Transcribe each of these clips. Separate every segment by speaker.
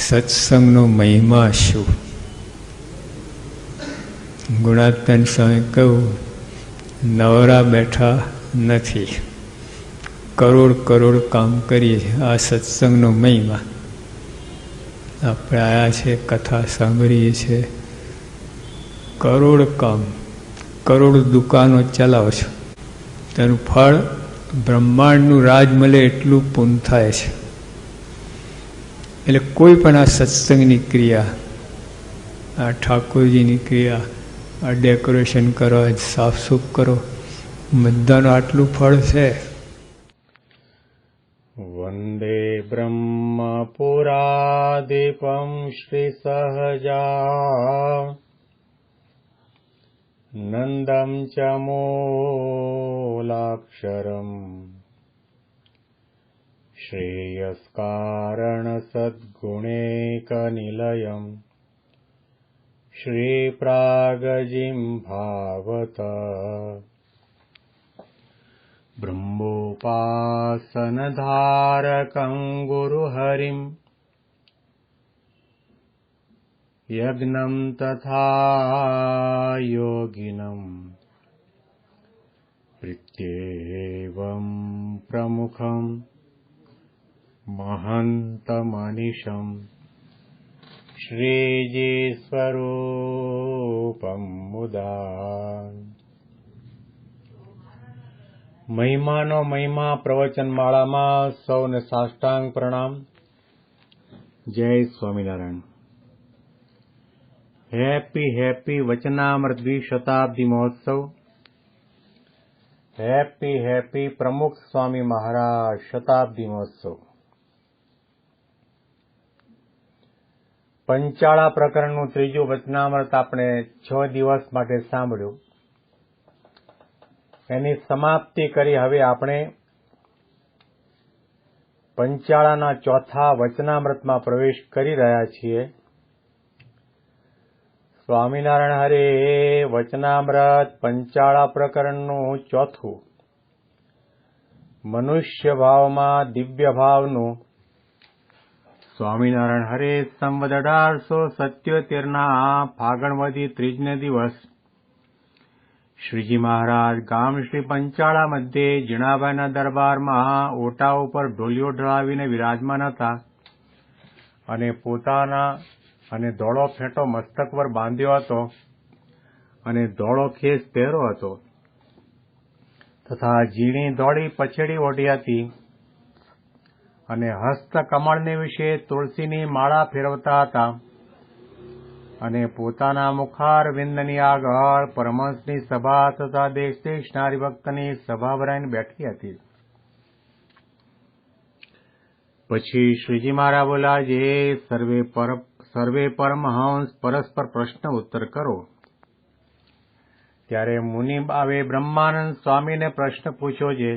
Speaker 1: સત્સંગનો મહિમા શું? ગુણાત્મન સ્વામી કહ્યું, નવરા બેઠા નથી, કરોડ કરોડ કામ કરીએ છીએ. આ સત્સંગનો મહિમા. આપણે આવ્યા છે, કથા સાંભળીએ છીએ, કરોડ કામ, કરોડ દુકાનો ચલાવો છો, તેનું ફળ બ્રહ્માંડનું રાજ મળે એટલું પૂર્ણ થાય છે. એટલે કોઈ પણ આ સત્સંગની ક્રિયા, આ ઠાકોરજીની ક્રિયા, આ ડેકોરેશન કરો, સાફસૂફ કરો, બધાનું આટલું ફળ છે.
Speaker 2: વંદે બ્રહ્મપુરાદીપમ શ્રી સહજા નંદમ ચ મૂલાક્ષરમ શ્રેયસ્કારણ સદ્ગુણૈકનિલયમ શ્રી પ્રાગજીમ ભાવત બ્રહ્મોપાસનધારકં ગુરુહરિમ યજ્ઞં તથા યોગિનમ પ્રીત્યેવં પ્રમુખં મહંતમનિશં શ્રીજી સ્વરૂપમ મુદા. મહિમાનો મહિમા પ્રવચનમાળામાં સૌને સાષ્ટાંગ પ્રણામ. જય સ્વામિનારાયણ. હેપી હેપી વચનામૃત દ્વિશતાબ્દી મહોત્સવ. હેપી હેપી પ્રમુખ સ્વામી મહારાજ શતાબ્દી મહોત્સવ. પંચાળા પ્રકરણનું ત્રીજું વચનામૃત આપણે 6 દિવસ માટે સાંભળ્યું. એની સમાપ્તિ કરી હવે આપણે પંચાળાના ચોથા વચનામૃતમાં પ્રવેશ કરી રહ્યા છીએ. સ્વામિનારાયણ હરે વચનામૃત પંચાળા પ્રકરણનું ચોથું, મનુષ્ય ભાવમાં દિવ્ય ભાવનું. સ્વામિનારાયણ હરે સંવત 1877 ફાગણવદી ત્રીજને દિવસ શ્રીજી મહારાજ ગામ શ્રી પંચાળા મધ્યે જીણાભાઈના દરબારમાં ઓટા ઉપર ઢોલિયો ઢળાવીને વિરાજમાન હતા અને પોતાના અને ધોળો ફેંટો મસ્તક પર બાંધ્યો હતો અને ધોળો ખેસ પહેર્યો હતો તથા ઝીણી ધોળી પછેડી ઓઢી હતી અને હસ્ત કમળને વિશે તુલસીની માળા ફેરવતા હતા અને પોતાના મુખારવિંદની આગળ પરમહંસની સભા તથા દેશ દેશના હરિભક્તની સભા ભરાઈને બેઠી હતી. પછી શ્રીજી મહારાજ બોલ્યા, જે સર્વે પરમહંસ પરસ્પર પ્રશ્ન ઉત્તર કરો. ત્યારે મુનિભાવે બ્રહ્માનંદ સ્વામીને પ્રશ્ન પૂછ્યો છે.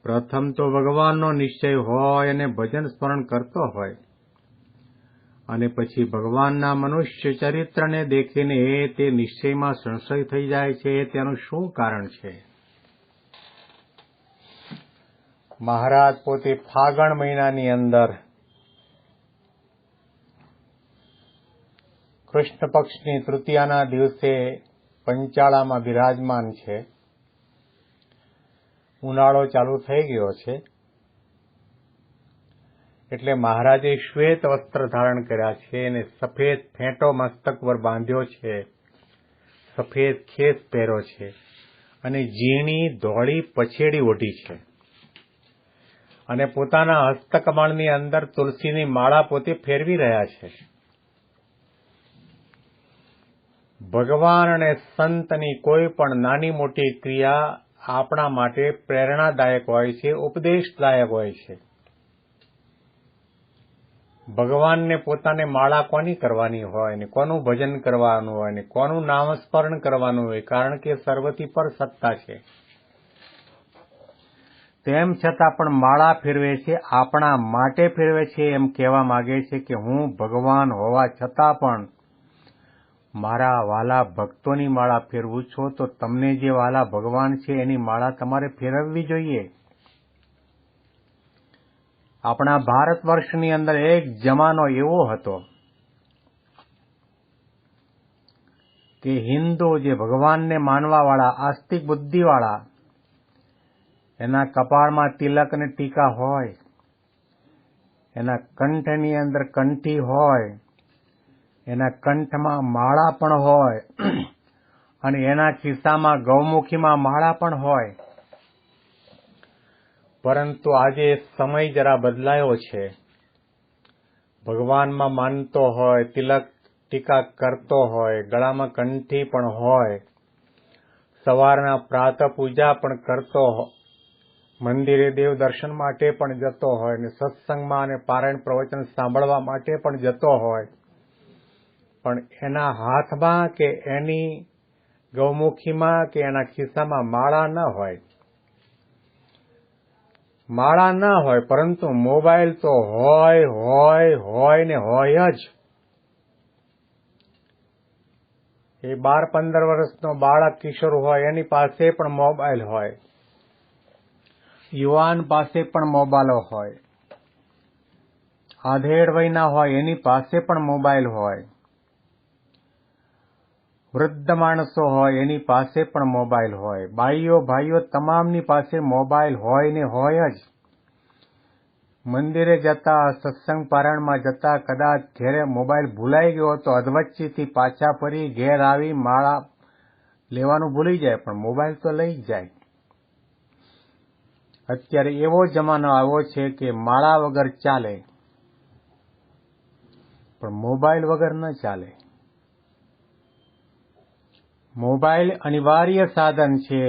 Speaker 2: પ્રથમ તો ભગવાનનો નિશ્ચય હોય અને ભજન સ્મરણ કરતો હોય અને પછી ભગવાનના મનુષ્ય ચરિત્રને દેખીને તે નિશ્ચયમાં સંશય થઈ જાય છે, તેનું શું કારણ છે? મહારાજ પોતે ફાગણ મહિનાની અંદર કૃષ્ણ પક્ષની તૃતીયાના દિવસે પંચાળામાં બિરાજમાન છે. ઉનાળો ચાલુ થઈ ગયો છે એટલે મહારાજે શ્વેત વસ્ત્ર ધારણ કર્યા છે અને સફેદ ફેંટો મસ્તક પર બાંધ્યો છે, સફેદ ખેસ પહેર્યો છે અને ઝીણી ધોળી પછેડી ઓઢી છે અને પોતાના હસ્તકમળની અંદર તુલસીની માળા પોતે ફેરવી રહ્યા છે. ભગવાન અને સંતની કોઈ પણ નાની મોટી ક્રિયા આપણા માટે પ્રેરણાદાયક હોય છે, ઉપદેશદાયક હોય છે. ભગવાનને પોતાને માળા કોની કરવાની હોય ને કોનું ભજન કરવાનું હોય ને કોનું નામસ્મરણ કરવાનું હોય, કારણ કે સર્વથી પર સત્તા છે. તેમ છતાં પણ માળા ફેરવે છે, આપણા માટે ફેરવે છે. એમ કહેવા માંગે છે કે હું ભગવાન હોવા છતાં પણ મારા વાલા ભક્તોની માળા ફેરવું છું, તો તમને જે વાલા ભગવાન છે એની માળા તમારે ફેરવવી જોઈએ. આપણા ભારત વર્ષની અંદર એક જમાનો એવો હતો કે હિન્દુ જે ભગવાનને માનવાવાળા આસ્તિક બુદ્ધિવાળા એના કપાળમાં તિલક અને ટીકા હોય, એના કંઠની અંદર કંઠી હોય, એના કંઠમાં માળા પણ હોય અને એના ખિસ્સામાં ગૌમુખીમાં માળા પણ હોય. પરંતુ આજે સમય જરા બદલાયો છે. ભગવાનમાં માનતો હોય, તિલક ટીકા કરતો હોય, ગળામાં કંઠી પણ હોય, સવારના પ્રાતઃ પૂજા પણ કરતો હોય, મંદિરે દેવ દર્શન માટે પણ જતો હોય અને સત્સંગમાં અને પારાયણ પ્રવચન સાંભળવા માટે પણ જતો હોય, પણ એના હાથમાં કે એની ગૌમુખીમાં કે એના ખિસ્સામાં માળા ન હોય. માળા ન હોય, પરંતુ મોબાઈલ તો હોય હોય હોય ને હોય જ. એ 12-15 વર્ષનો બાળક કિશોર હોય એની પાસે પણ મોબાઈલ હોય, યુવાન પાસે પણ મોબાઈલ હોય, આધેડ વયના હોય એની પાસે પણ મોબાઈલ હોય, વૃદ્ધ માણસો હોય એની પાસે પણ મોબાઈલ હોય, બાઈઓ ભાઈઓ તમામની પાસે મોબાઈલ હોય ને હોય જ. મંદિરે જતા, સત્સંગ પારાયણમાં જતા કદાચ ઘેરે મોબાઈલ ભૂલાઈ ગયો તો અધવચ્ચેથી પાછા ફરી ઘેર આવી માળા લેવાનું ભૂલી જાય, પણ મોબાઈલ તો લઈ જ જાય. અત્યારે એવો જમાનો આવ્યો છે કે માળા વગર ચાલે, પણ મોબાઈલ વગર ન ચાલે. મોબાઈલ અનિવાર્ય સાધન છે,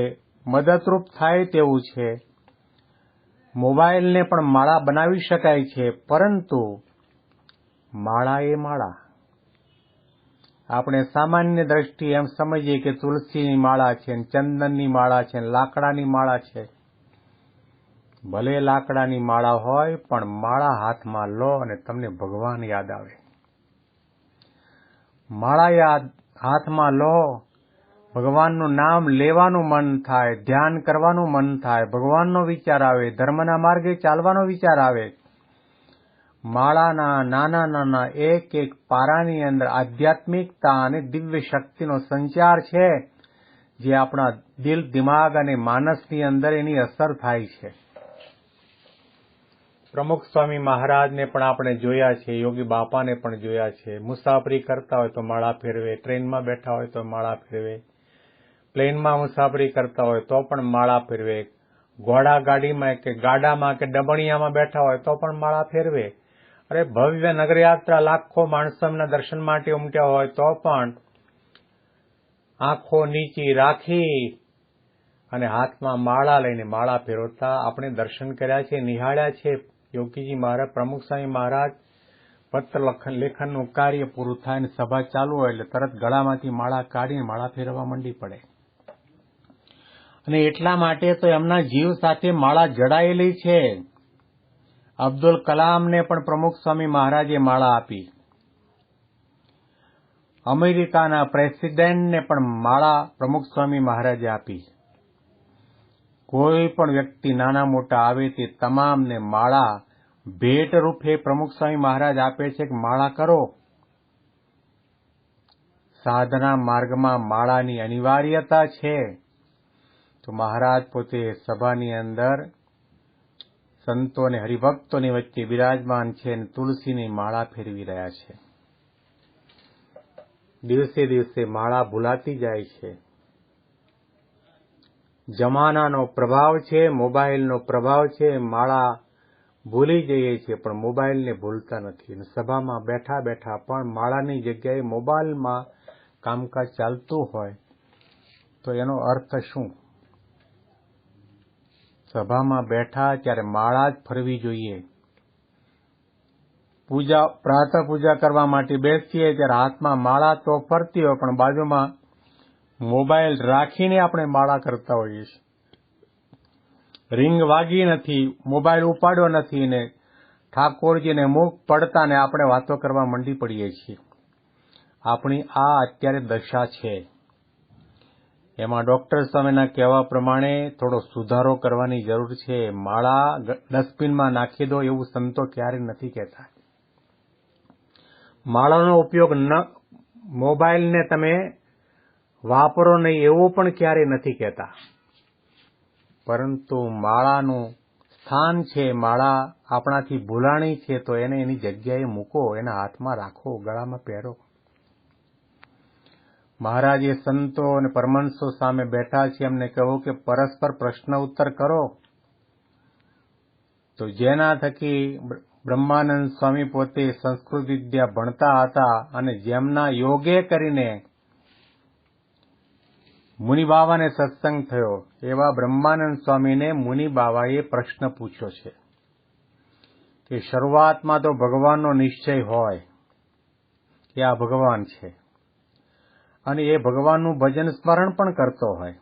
Speaker 2: મદદરૂપ થાય તેવું છે. મોબાઈલને પણ માળા બનાવી શકાય છે, પરંતુ માળા એ માળા. આપણે સામાન્ય દ્રષ્ટિએ એમ સમજીએ કે તુલસીની માળા છે, ચંદનની માળા છે, લાકડાની માળા છે. ભલે લાકડાની માળા હોય, પણ માળા હાથમાં લો અને તમને ભગવાન યાદ આવે. માળા હાથમાં લો, ભગવાનનું નામ લેવાનું મન થાય, ધ્યાન કરવાનું મન થાય, ભગવાનનો વિચાર આવે, ધર્મના માર્ગે ચાલવાનો વિચાર આવે. માળાના નાના નાના એક એક પારાની અંદર આધ્યાત્મિકતા અને દિવ્ય શક્તિનો સંચાર છે, જે આપણા દિલ, દિમાગ અને માનસની અંદર એની અસર થાય છે. પ્રમુખ સ્વામી મહારાજને પણ આપણે જોયા છે, યોગી બાપાને પણ જોયા છે. મુસાફરી કરતા હોય તો માળા ફેરવે, ટ્રેનમાં બેઠા હોય તો માળા ફેરવે, પ્લેનમાં મુસાફરી કરતા હોય તો પણ માળા ફેરવે, ઘોડા ગાડીમાં કે ગાડામાં કે ડબણિયામાં બેઠા હોય તો પણ માળા ફેરવે. અરે ભવ્ય નગરયાત્રા લાખો માણસોના દર્શન માટે ઉમટ્યા હોય તો પણ આંખો નીચી રાખી અને હાથમાં માળા લઈને માળા ફેરવતા આપણે દર્શન કર્યા છે, નિહાળ્યા છે. યોગીજી મહારાજ, પ્રમુખ સ્વામી મહારાજ પત્ર લેખનનું કાર્ય પૂરું થાય અને સભા ચાલુ હોય એટલે તરત ગળામાંથી માળા કાઢીને માળા ફેરવવા માંડી પડે. અને એટલા માટે તો એમના જીવ સાથે માળા જડાયેલી છે. અબ્દુલ કલામને પણ પ્રમુખ સ્વામી મહારાજે માળા આપી. અમેરિકાના પ્રેસિડેન્ટને પણ માળા પ્રમુખ સ્વામી મહારાજે આપી. કોઈ પણ વ્યક્તિ નાના મોટા આવે તે તમામને માળા ભેટ રૂપે પ્રમુખ સ્વામી મહારાજ આપે છે કે માળા કરો. સાધના માર્ગમાં માળાની અનિવાર્યતા છે. તો મહારાજ પોતે સભાની અંદર સંતો અને હરિભક્તોની વચ્ચે બિરાજમાન છે અને તુલસીની માળા ફેરવી રહ્યા છે. દિવસે દિવસે માળા ભૂલાતી જાય છે. જમાનાનો પ્રભાવ છે, મોબાઈલનો પ્રભાવ છે. માળા ભૂલી જઈએ છીએ, પણ મોબાઈલને ભૂલતા નથી. સભામાં બેઠા બેઠા પણ માળાની જગ્યાએ મોબાઈલમાં કામકાજ ચાલતું હોય તો એનો અર્થ શું? સભામાં બેઠા ત્યારે માળા જ ફરવી જોઈએ. પ્રાતઃ પૂજા કરવા માટે બેસીએ ત્યારે હાથમાં માળા તો ફરતી હોય, પણ બાજુમાં મોબાઈલ રાખીને આપણે માળા કરતા હોઈએ છીએ. રિંગ વાગી નથી, મોબાઈલ ઉપાડ્યો નથી ને ઠાકોરજીને મુખ પડતા ને આપણે વાતો કરવા મંડી પડીએ છીએ. આપણી આ અત્યારે દશા છે. એમાં ડોક્ટર સ્વામીના કહેવા પ્રમાણે થોડો સુધારો કરવાની જરૂર છે. માળા ડસ્ટબિનમાં નાખી દો એવું સંતો ક્યારે નથી કહેતા. માળાનો ઉપયોગ મોબાઈલને તમે વાપરો નહીં એવું પણ ક્યારે નથી કહેતા. પરંતુ માળાનું સ્થાન છે, માળા આપણાથી ભૂલાણી છે, તો એને એની જગ્યાએ મૂકો, એના હાથમાં રાખો, ગળામાં પહેરો. મહારાજે સંતો અને પરમહંસો સામે બેઠા છે, એમને કહ્યું કે પરસ્પર પ્રશ્ન ઉત્તર કરો. તો જેના થકી બ્રહ્માનંદ સ્વામી પોતે સંસ્કૃત વિદ્યા ભણતા હતા અને જેમના યોગે કરીને મુનિ બાવાને સત્સંગ થયો, એવા બ્રહ્માનંદ સ્વામીને મુનિ બાવાએ પ્રશ્ન પૂછ્યો છે કે શરૂઆતમાં તો ભગવાનનો નિશ્ચય હોય કે આ ભગવાન છે, અને એ ભગવાનનું ભજન સ્મરણ પણ કરતો હોય,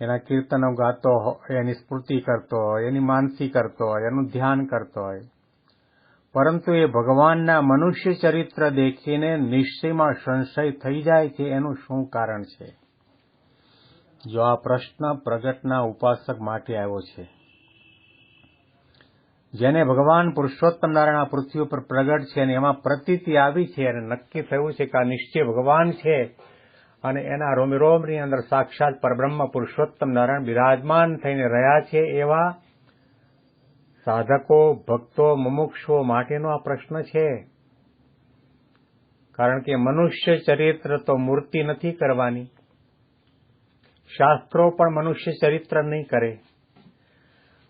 Speaker 2: એના કીર્તનો ગાતો હોય, એની સ્મૃતિ કરતો હોય, એની માનસી કરતો હોય, એનું ધ્યાન કરતો હોય, પરંતુ એ ભગવાનના મનુષ્ય ચરિત્ર દેખીને નિશ્ચયમાં સંશય થઈ જાય છે. એનું શું કારણ છે? જો આ પ્રશ્ન પ્રગટના ઉપાસક માટે આવ્યો છે, જેને ભગવાન પુરુષોત્તમ નારાયણ આ પૃથ્વી ઉપર પ્રગટ છે અને એમાં પ્રતીતિ આવી છે અને નક્કી થયું છે કે આ નિશ્ચય ભગવાન છે અને એના રોમની અંદર સાક્ષાત પરબ્રહ્મ પુરુષોત્તમ નારાયણ બિરાજમાન થઈને રહ્યા છે, એવા સાધકો, ભક્તો, મુમુક્ષુઓ માટેનો આ પ્રશ્ન છે. કારણ કે મનુષ્ય ચરિત્ર તો મૂર્તિ નથી કરવાની, શાસ્ત્રો પણ મનુષ્ય ચરિત્ર નહીં કરે,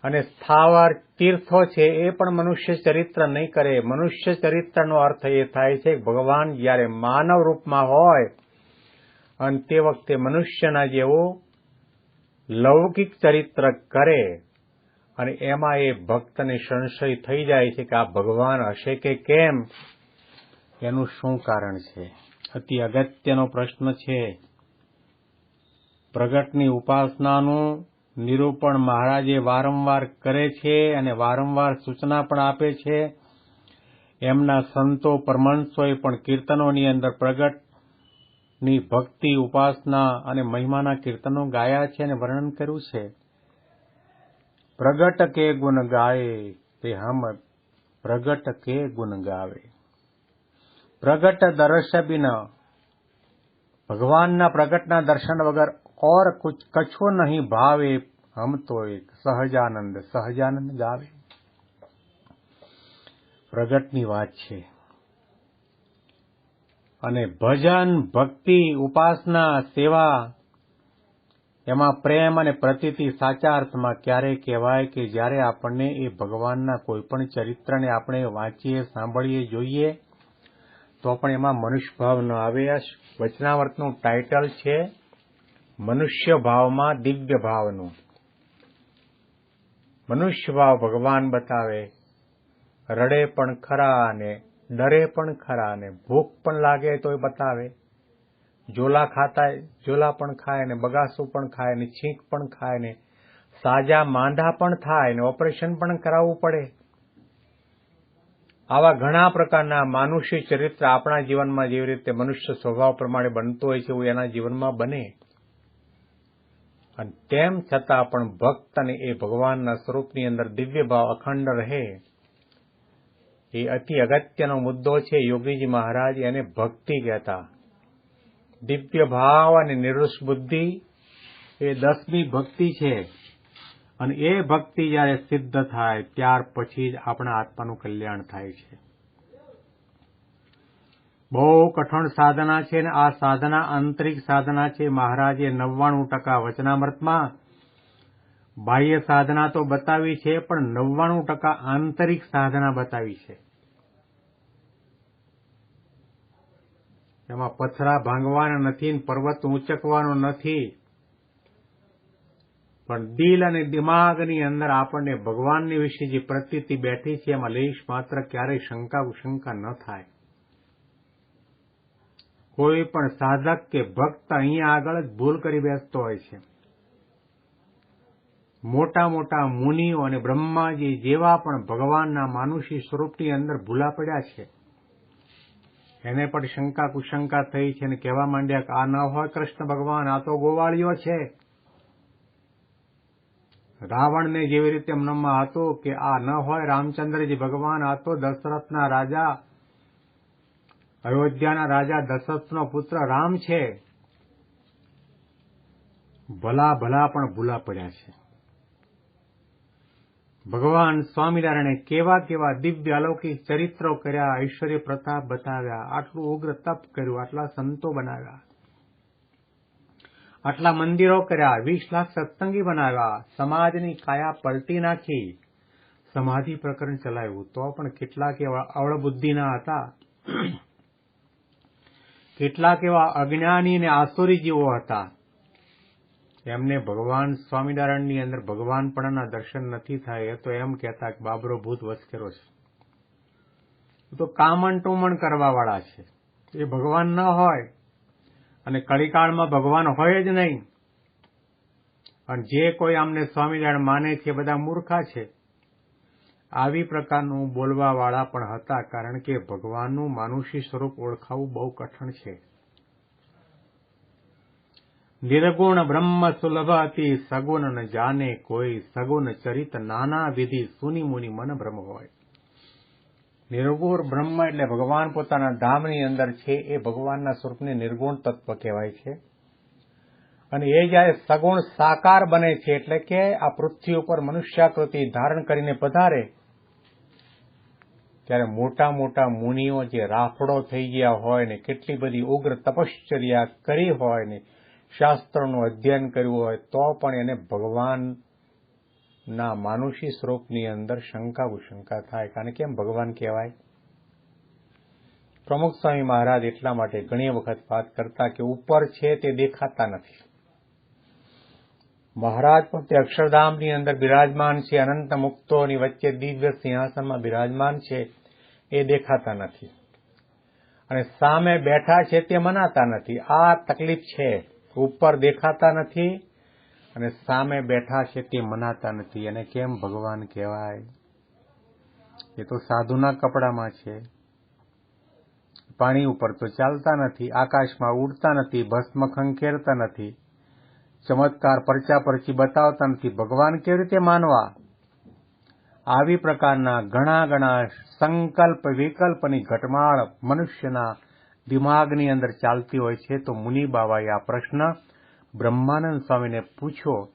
Speaker 2: અને સ્થાવર તીર્થો છે એ પણ મનુષ્ય ચરિત્ર નહીં કરે. મનુષ્ય ચરિત્રનો અર્થ એ થાય છે કે ભગવાન જ્યારે માનવ રૂપમાં હોય અને તે વખતે મનુષ્યના જેવું લૌકિક ચરિત્ર કરે, અને એમાં એ ભક્તને સંશય થઈ જાય છે કે આ ભગવાન હશે કે કેમ, એનું શું કારણ છે? અતિ અગત્યનો પ્રશ્ન છે. પ્રગટની ઉપાસનાનું નિરૂપણ મહારાજે વારંવાર કરે છે અને વારંવાર સૂચના પણ આપે છે. એમના સંતો પરમહંસોએ પણ કીર્તનોની અંદર પ્રગટની ભક્તિ, ઉપાસના અને મહિમાના કીર્તનો ગાયા છે અને વર્ણન કર્યું છે. પ્રગટ કે ગુણ ગાય તે હમ પ્રગટ કે ગુણ ગાવે. પ્રગટ દર્શ બિન, ભગવાનના પ્રગટના દર્શન વગર और કછો નહીં ભાવે, હમ તો એક સહજાનંદ સહજાનંદ ગાવે. પ્રગટની વાત છે. અને ભજન, ભક્તિ, ઉપાસના, સેવા, એમાં પ્રેમ અને પ્રતીતિ સાચા અર્થમાં ક્યારે કહેવાય કે જ્યારે આપણને એ ભગવાનના કોઈપણ ચરિત્રને આપણે વાંચીએ, સાંભળીએ, જોઈએ તો પણ એમાં મનુષ્ય ભાવ ન આવે. આ વચનામૃતનું ટાઇટલ છે મનુષ્ય ભાવમાં દિવ્ય ભાવનું. મનુષ્ય ભાવ ભગવાન બતાવે, રડે પણ ખરા અને ડરે પણ ખરા, અને ભૂખ પણ લાગે તોય બતાવે, ઝોલા પણ ખાય ને બગાસું પણ ખાય ને છીંક પણ ખાય ને સાજા માંદા પણ થાય ને ઓપરેશન પણ કરાવવું પડે. આવા ઘણા પ્રકારના માનુષી ચરિત્ર આપણા જીવનમાં જેવી રીતે મનુષ્ય સ્વભાવ પ્રમાણે બનતો હોય છે એવું એના જીવનમાં બને. અને તેમ છતાં પણ ભક્તને એ ભગવાનના સ્વરૂપની અંદર દિવ્ય ભાવ અખંડ રહે, એ અતિ અગત્યનો મુદ્દો છે. યોગીજી મહારાજ એને ભક્તિ કહેતા. દિવ્ય ભાવ અને નિર્દોષ બુદ્ધિ એ 10મી ભક્તિ છે. અને એ ભક્તિ જ્યારે સિદ્ધ થાય ત્યાર પછી જ આપણા આત્માનું કલ્યાણ થાય છે. બહુ કઠણ સાધના છે અને આ સાધના આંતરિક સાધના છે. મહારાજે 99% વચનામૃતમાં બાહ્ય સાધના તો બતાવી છે, પણ 99% આંતરિક સાધના બતાવી છે. એમાં પથરા ભાંગવાના નથી, પર્વત ઊંચકવાનો નથી, પણ દિલ અને દિમાગની અંદર આપણને ભગવાનની વિશે જે પ્રતીતિ બેઠી છે એમાં લેશ માત્ર ક્યારેય શંકા ન થાય. કોઈ પણ સાધક કે ભક્ત અહીંયા આગળ જ ભૂલ કરી બેસતો હોય છે. મોટા મોટા મુનિઓ અને બ્રહ્માજી જેવા પણ ભગવાનના માનુષી સ્વરૂપની અંદર ભૂલા પડ્યા છે. એને પણ શંકા કુશંકા થઈ છે અને કહેવા માંડ્યા કે આ ન હોય કૃષ્ણ ભગવાન, આ તો ગોવાળિયો છે. રાવણને જેવી રીતે મનમાં હતું કે આ ન હોય રામચંદ્રજી ભગવાન, આ તો દશરથના રાજા, અયોધ્યાના રાજા દશરથનો પુત્ર રામ છે. ભલા ભલા પણ ભૂલા પડ્યા છે. ભગવાન સ્વામિનારાયણે કેવા કેવા દિવ્ય અલૌકિક ચરિત્રો કર્યા, ઐશ્વર્ય પ્રતાપ બતાવ્યા, આટલું ઉગ્ર તપ કર્યું, આટલા સંતો બનાવ્યા, આટલા મંદિરો કર્યા, 20 લાખ સત્સંગી બનાવ્યા, સમાજની કાયા પલટી નાખી, સમાધિ પ્રકરણ ચલાવ્યું, તો પણ કેટલાક એવા અવળબુદ્ધિના હતા, કેટલાક એવા અજ્ઞાની અને આસુરી જીવો હતા, એમને ભગવાન સ્વામિનારાયણની અંદર ભગવાનપણાના દર્શન નથી થાય. એ તો એમ કહેતા કે બાબરો ભૂત વસકેરો છે, તો કામણ ટુમણ કરવા વાળા છે, એ ભગવાન ન હોય અને કળીકાળમાં ભગવાન હોય જ નહીં. અને જે કોઈ આમને સ્વામિનારાયણ માને છે બધા મૂર્ખા છે. આવી પ્રકારનું બોલવા વાળા પણ હતા, કારણ કે ભગવાનનું માનુષી સ્વરૂપ ઓળખાવું બહુ કઠણ છે. નિર્ગુણ બ્રહ્મ સુલભ અતિ, સગુણ ન જાને કોઈ, સગુણ ચરિત નાના વિધિ, સુની મુનિ મન ભ્રમ હોય. નિર્ગુણ બ્રહ્મ એટલે ભગવાન પોતાના ધામની અંદર છે, એ ભગવાનના સ્વરૂપને નિર્ગુણ તત્વ કહેવાય છે. અને એ જયારે સગુણ સાકાર બને છે, એટલે કે આ પૃથ્વી ઉપર મનુષ્યાકૃતિ ધારણ કરીને પધારે, ત્યારે મોટા મોટા મુનિઓ જે રાફડો થઈ ગયા હોય ને, કેટલી બધી ઉગ્ર તપશ્ચર્યા કરી હોય ને, શાસ્ત્રોનું અધ્યયન કર્યું હોય, તો પણ એને ભગવાનના માનુષી સ્વરૂપની અંદર શંકા કુશંકા થાય. કારણ કે એમ ભગવાન કહેવાય. પ્રમુખ સ્વામી મહારાજ એટલા માટે ઘણી વખત વાત કરતા કે ઉપર છે તે દેખાતા નથી. મહારાજ પોતે અક્ષરધામની અંદર બિરાજમાન છે, અનંત મુક્તોની વચ્ચે દિવ્ય સિંહાસનમાં બિરાજમાન છે, એ દેખાતા નથી. અને સામે બેઠા છે તે મનાતા નથી. આ તકલીફ છે. ઉપર દેખાતા નથી અને સામે બેઠા છે તે મનાતા નથી. અને કેમ ભગવાન કહેવાય? એ તો સાધુના કપડામાં છે, પાણી ઉપર તો ચાલતા નથી, આકાશમાં ઉડતા નથી, ભસ્મ ખંખેરતા નથી, ચમત્કાર પરચા પરચી બતાવતા નથી. ભગવાન કેવી રીતે માનવા? આવી પ્રકારના ઘણા ઘણા સંકલ્પ વિકલ્પની ઘટમાળ મનુષ્યના દિમાગની અંદર ચાલતી હોય છે. તો મુનિ બાબાએ આ પ્રશ્ન બ્રહ્માનંદ સ્વામીને પૂછ્યો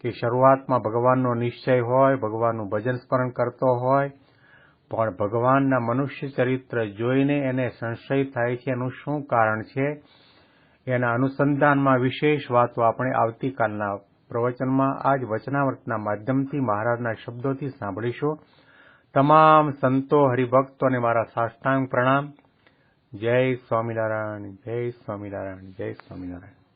Speaker 2: કે શરૂઆતમાં ભગવાનનો નિશ્ચય હોય, ભગવાનનું ભજન સ્મરણ કરતો હોય, પણ ભગવાનના મનુષ્ય ચરિત્ર જોઈને એને સંશય થાય છે. એનું શું કારણ છે? એના અનુસંધાનમાં વિશેષ વાતો આપણે આવતીકાલના પ્રવચનમાં આ જ વચનામૃતના માધ્યમથી મહારાજના શબ્દોથી સાંભળીશું. તમામ સંતો હરિભક્તોને મારા સાષ્ટાંગ પ્રણામ. જય સ્વામિનારાયણ, જય સ્વામિનારાયણ, જય સ્વામિનારાયણ.